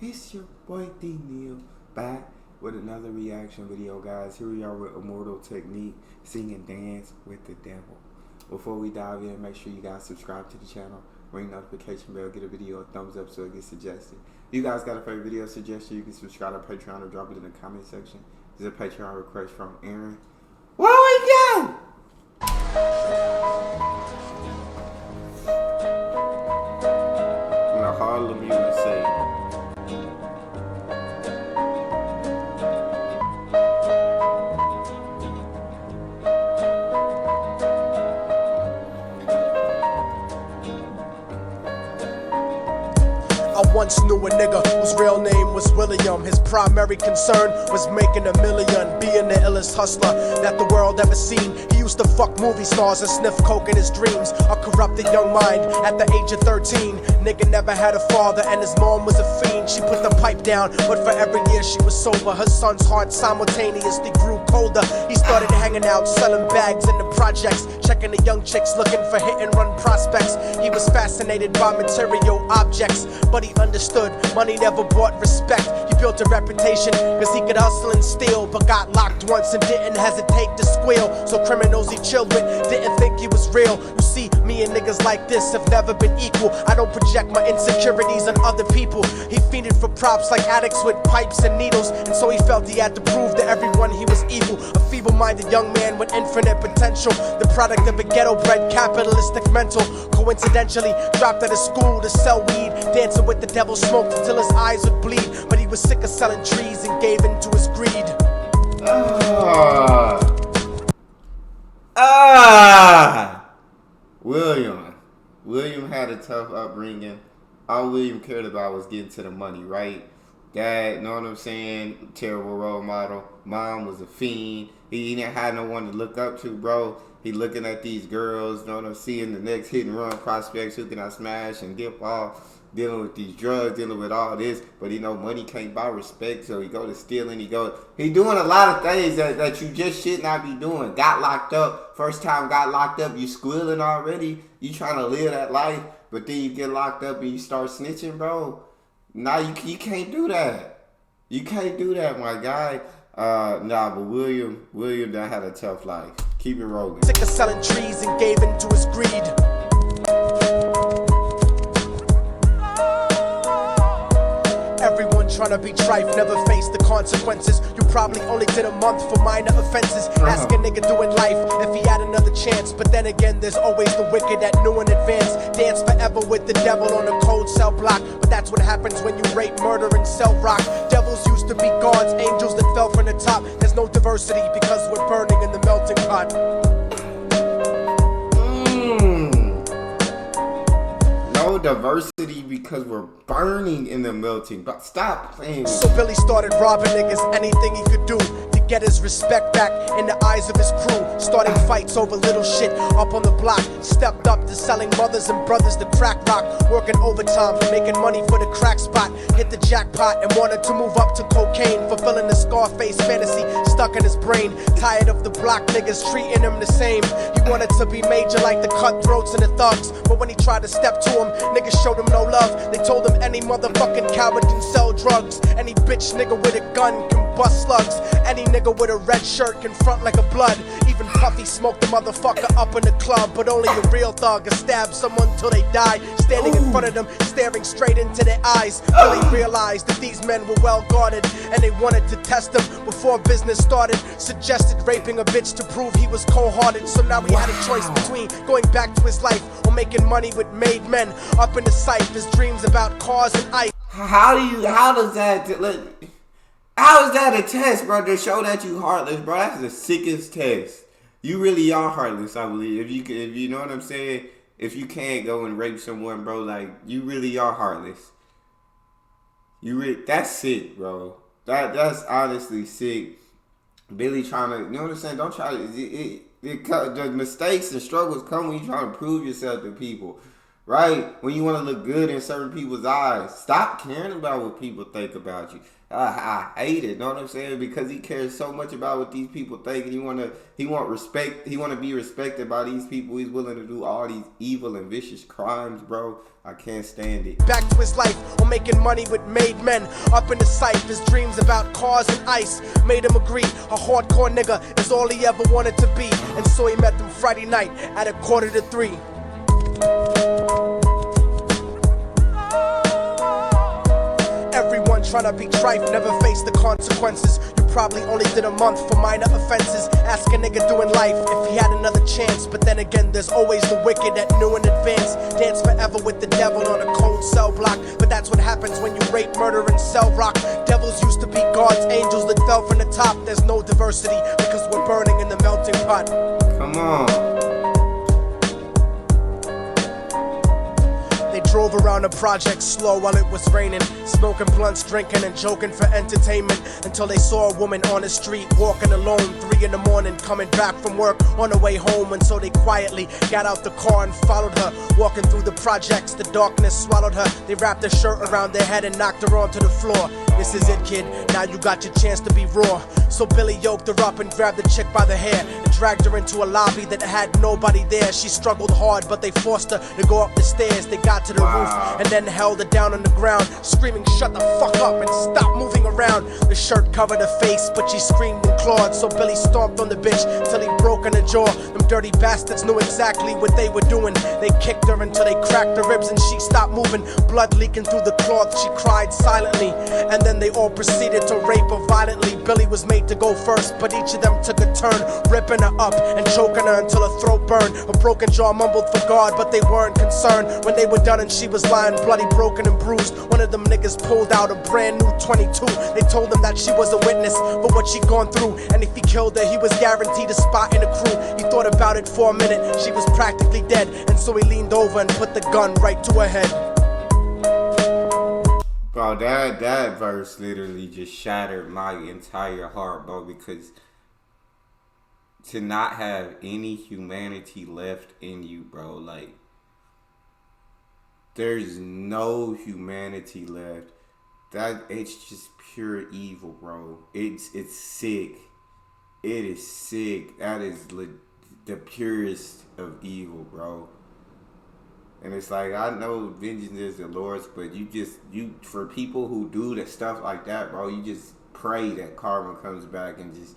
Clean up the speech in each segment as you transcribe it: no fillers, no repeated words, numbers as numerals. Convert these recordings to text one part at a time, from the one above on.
It's your boy D Neal back with another reaction video, guys. Here we are with Immortal technique, sing and dance with the devil. Before we dive in, make sure you guys subscribe to the channel, ring notification bell, get a video a thumbs up so it gets suggested. If you guys got a favorite video suggestion, you can subscribe to Patreon or drop it in the comment section. This is a Patreon request from Aaron. What we got? In a Harlem USA. I once knew a nigga whose real name was William. His primary concern was making a million, being the illest hustler that the world ever seen. He used to fuck movie stars and sniff coke in his dreams. A corrupted young mind at the age of 13. Nigga never had a father and his mom was a fiend. She put the pipe down, but for every year she was sober. Her son's heart simultaneously grew colder. He started hanging out, selling bags in the projects, checking the young chicks looking for hit and run prospects. He was fascinated by material objects, but he understood money never brought respect. He built a reputation cause he could hustle and steal, but got locked once and didn't hesitate to squeal. So criminals he chilled with didn't think he was real. You see, me and niggas like this have never been equal. I don't project my insecurities on other people. He fiended for props like addicts with pipes and needles, and so he felt he had to prove to everyone he was evil. A feeble-minded young man with infinite potential, the product of a ghetto-bred capitalistic mental. Coincidentally dropped out of school to sell weed, dancing with the devil, smoked until his eyes would bleed. But he was sick of selling trees and gave in to his greed. William had a tough upbringing. All William cared about was getting to the money, right? Dad, know what I'm saying? Terrible role model. Mom was a fiend. He didn't have no one to look up to, bro. He looking at these girls, know what I'm seeing, the next hit and run prospects, who can I smash and dip off, dealing with these drugs, dealing with all this, but he know money can't buy respect, so he go to stealing, he doing a lot of things that you just should not be doing. Got locked up, first time got locked up, you squealing already, you trying to live that life, but then you get locked up and you start snitching, bro. Nah, you can't do that. You can't do that, my guy. Nah, but William done had a tough life. Keep it rolling. Sick of selling trees and gave in to his greed. Everyone trying to be trife never faced the consequences. You probably only did a month for minor offenses. Ask a nigga doing life if he had another chance. But then again, there's always the wicked that knew in advance. Dance forever with the devil on a cold cell block. But that's what happens when you rape, murder, and sell rock. Devils used to be gods, angels that fell from the top. There's no diversity because we're burning in the melting pot. No diversity because we're burning in the melting pot. Stop playing. So Billy started robbing niggas, anything he could do to get his respect back in the eyes of his crew. Starting fights over little shit up on the block. Stepped up to selling mothers and brothers the crack rock. Working overtime, making money for the crack spot. Hit the jackpot and wanted to move up to cocaine. Fulfilling the Scarface fantasy stuck in his brain. Tired of the block niggas treating him the same. He wanted to be major like the cutthroats and the thugs. But when he tried to step to him, niggas showed him no love. They told him any motherfucking coward can sell drugs. Any bitch nigga with a gun can bust slugs. Any nigga with a red shirt can front like a blood. Even Puffy smoked the motherfucker up in the club. But only a real thug can stab someone till they die. Standing in front of them, staring straight into their eyes. Till they realized that these men were well guarded, and they wanted to test them before business started. Suggested raping a bitch to prove he was cold-hearted. So now he had a choice between going back to his life or making money with made men. Up in the sight, his dreams about cars and ice. How is that a test, bro, to show that you heartless, bro? That's the sickest test. You really are heartless, I believe. If you know what I'm saying, if you can't go and rape someone, bro, like, you really are heartless. That's sick, bro. That's honestly sick. Billy trying to, you know what I'm saying? Don't try to, the mistakes and struggles come when you try to prove yourself to people. right? When you want to look good in certain people's eyes, stop caring about what people think about you. I hate it, know what I'm saying? Because he cares so much about what these people think, and he want respect. He want to be respected by these people. He's willing to do all these evil and vicious crimes, bro. I can't stand it. Back to his life, on making money with made men. Up in the sight, his dreams about cars and ice made him agree a hardcore nigga is all he ever wanted to be. And so he met them Friday night at 2:45. Everyone trying to be trife, never face the consequences. You probably only did a month for minor offenses. Ask a nigga doing life if he had another chance. But then again, there's always the wicked that knew in advance. Dance forever with the devil on a cold cell block. But that's what happens when you rape, murder, and sell rock. Devils used to be God's angels that fell from the top. There's no diversity because we're burning in the melting pot. Come on. They drove around the project slow while it was raining, smoking blunts, drinking and joking for entertainment, until they saw a woman on the street walking alone, 3 in the morning, coming back from work on the way home. And so they quietly got out the car and followed her, walking through the projects. The darkness swallowed her. They wrapped her shirt around their head and knocked her onto the floor. This is it, kid, now you got your chance to be raw. So Billy yoked her up and grabbed the chick by the hair and dragged her into a lobby that had nobody there. She struggled hard, but they forced her to go up the stairs. They got to the roof and then held her down on the ground, screaming, "Shut the fuck up and stop moving around." The shirt covered her face, but she screamed and clawed. So Billy stomped on the bitch till he broke in her jaw. Them dirty bastards knew exactly what they were doing. They kicked her until they cracked her ribs and she stopped moving, blood leaking through the cloth. She cried silently, and then they all proceeded to rape her violently. Billy was made to go first, but each of them took a turn, ripping her up and choking her until her throat burned. Her broken jaw mumbled for God, but they weren't concerned. When they were done and she was lying bloody, broken and bruised, one of them niggas pulled out a brand new 22. They told him that she was a witness for what she'd gone through, and if he killed her, he was guaranteed a spot in the crew. He thought about it for a minute, she was practically dead, and so he leaned over and put the gun right to her head. Bro, that verse literally just shattered my entire heart, bro, because to not have any humanity left in you, bro, like, there's no humanity left. It's just pure evil, bro. It's sick. It is sick. That is the purest of evil, bro. And it's like, I know vengeance is the Lord's, but you for people who do that stuff like that, bro, you just pray that karma comes back and just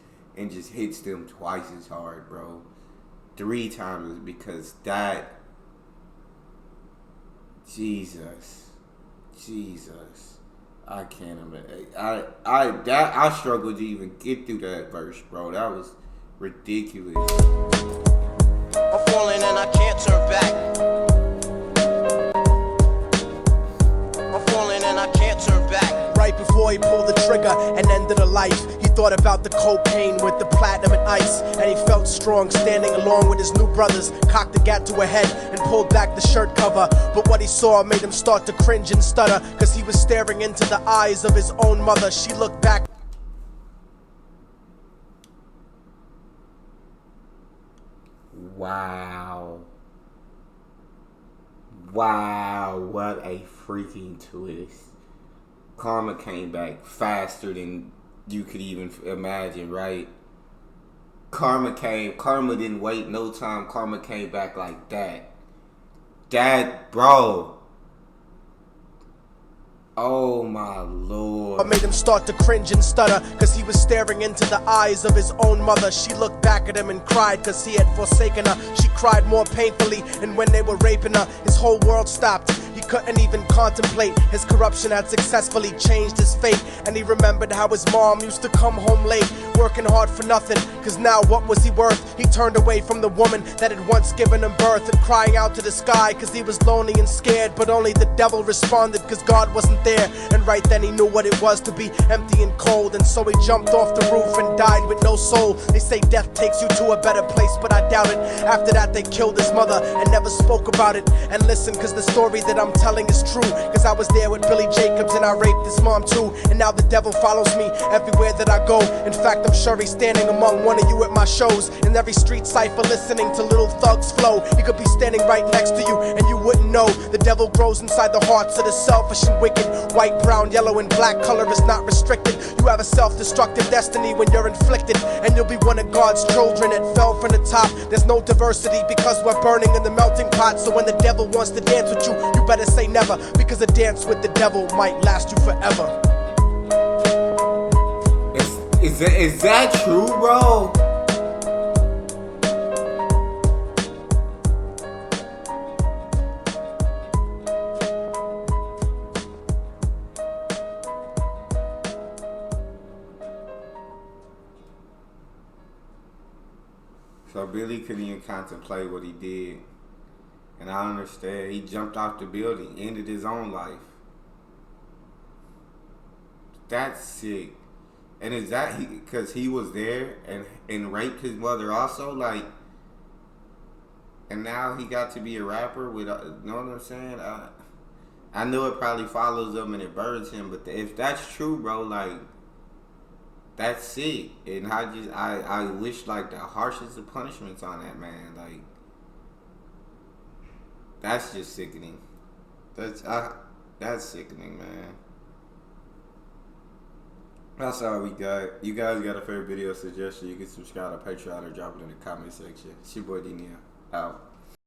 hits them twice as hard, bro. 3 times, because that, Jesus, I can't imagine. I struggled to even get through that verse, bro. That was ridiculous. I'm falling and I can't turn back. I can't turn back. Right before he pulled the trigger and ended a life, he thought about the cocaine with the platinum and ice, and he felt strong standing along with his new brothers, cocked the gat to her head and pulled back the shirt cover. But what he saw made him start to cringe and stutter, cause he was staring into the eyes of his own mother. She looked back. Wow, what a freaking twist. Karma came back faster than you could even imagine, right? Karma didn't wait no time. Karma came back like that. Bro. Oh my Lord. I made him start to cringe and stutter, cause he was staring into the eyes of his own mother. She looked back at him and cried, cause he had forsaken her. She cried more painfully, and when they were raping her, his whole world stopped. He couldn't even contemplate. His corruption had successfully changed his fate, and he remembered how his mom used to come home late, working hard for nothing, cause now what was he worth? He turned away from the woman that had once given him birth, and crying out to the sky, cause he was lonely and scared. But only the devil responded, cause God wasn't there. And right then he knew what it was to be empty and cold, and so he jumped off the roof and died with no soul. They say death takes you to a better place, but I doubt it. After that they killed his mother and never spoke about it. And listen, cause the story that I'm telling is true, cause I was there with Billy Jacobs and I raped his mom too. And now the devil follows me everywhere that I go. In fact, I'm I'm sure he's standing among one of you at my shows. In every street cipher listening to Little Thug's flow. He could be standing right next to you and you wouldn't know. The devil grows inside the hearts of the selfish and wicked. White, brown, yellow, and black color is not restricted. You have a self-destructive destiny when you're inflicted, and you'll be one of God's children that fell from the top. There's no diversity because we're burning in the melting pot. So when the devil wants to dance with you, you better say never, because a dance with the devil might last you forever. Is that true, bro? So Billy couldn't even contemplate what he did. And I understand. He jumped off the building, ended his own life. That's sick. And is that because he was there and raped his mother also? Like, and now he got to be a rapper with, you know what I'm saying? I know it probably follows him and it burns him, but if that's true, bro, like, that's sick. And I wish, like, the harshest of punishments on that man. Like, that's just sickening. That's sickening, man. That's all we got. You guys got a favorite video suggestion, you can subscribe to Patreon or drop it in the comment section. It's your boy D Neal. Out.